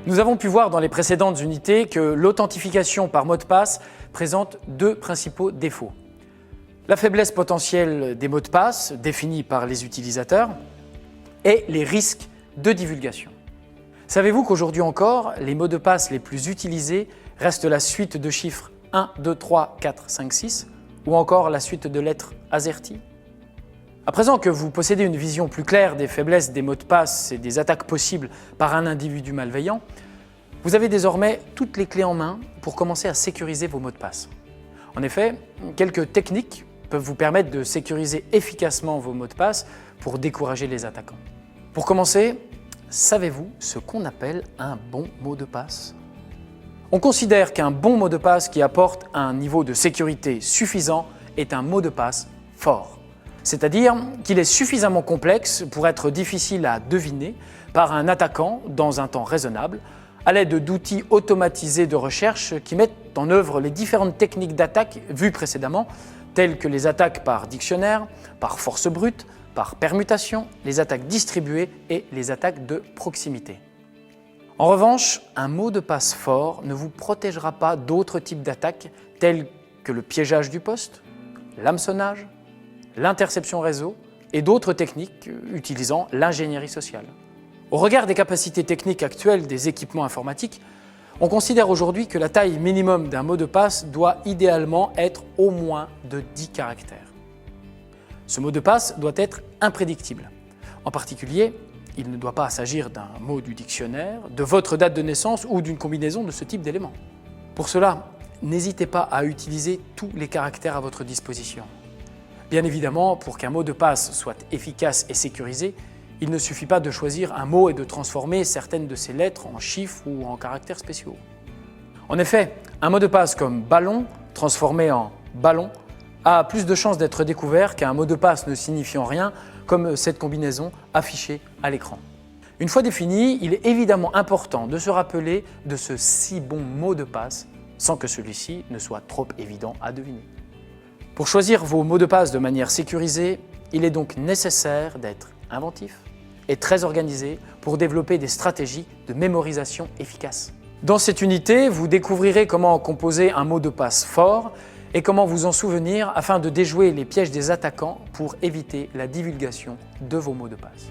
Nous avons pu voir dans les précédentes unités que l'authentification par mot de passe présente deux principaux défauts. La faiblesse potentielle des mots de passe définis par les utilisateurs et les risques de divulgation. Savez-vous qu'aujourd'hui encore, les mots de passe les plus utilisés restent la suite de chiffres 1, 2, 3, 4, 5, 6 ou encore la suite de lettres AZERTY? À présent que vous possédez une vision plus claire des faiblesses des mots de passe et des attaques possibles par un individu malveillant, vous avez désormais toutes les clés en main pour commencer à sécuriser vos mots de passe. En effet, quelques techniques peuvent vous permettre de sécuriser efficacement vos mots de passe pour décourager les attaquants. Pour commencer, savez-vous ce qu'on appelle un bon mot de passe? On considère qu'un bon mot de passe qui apporte un niveau de sécurité suffisant est un mot de passe fort. C'est-à-dire qu'il est suffisamment complexe pour être difficile à deviner par un attaquant dans un temps raisonnable, à l'aide d'outils automatisés de recherche qui mettent en œuvre les différentes techniques d'attaque vues précédemment, telles que les attaques par dictionnaire, par force brute, par permutation, les attaques distribuées et les attaques de proximité. En revanche, un mot de passe fort ne vous protégera pas d'autres types d'attaques telles que le piégeage du poste, l'hameçonnage, l'interception réseau et d'autres techniques utilisant l'ingénierie sociale. Au regard des capacités techniques actuelles des équipements informatiques, on considère aujourd'hui que la taille minimum d'un mot de passe doit idéalement être au moins de 10 caractères. Ce mot de passe doit être imprédictible. En particulier, il ne doit pas s'agir d'un mot du dictionnaire, de votre date de naissance ou d'une combinaison de ce type d'éléments. Pour cela, n'hésitez pas à utiliser tous les caractères à votre disposition. Bien évidemment, pour qu'un mot de passe soit efficace et sécurisé, il ne suffit pas de choisir un mot et de transformer certaines de ses lettres en chiffres ou en caractères spéciaux. En effet, un mot de passe comme ballon, transformé en ballon, a plus de chances d'être découvert qu'un mot de passe ne signifiant rien, comme cette combinaison affichée à l'écran. Une fois défini, il est évidemment important de se rappeler de ce si bon mot de passe, sans que celui-ci ne soit trop évident à deviner. Pour choisir vos mots de passe de manière sécurisée, il est donc nécessaire d'être inventif et très organisé pour développer des stratégies de mémorisation efficaces. Dans cette unité, vous découvrirez comment composer un mot de passe fort et comment vous en souvenir afin de déjouer les pièges des attaquants pour éviter la divulgation de vos mots de passe.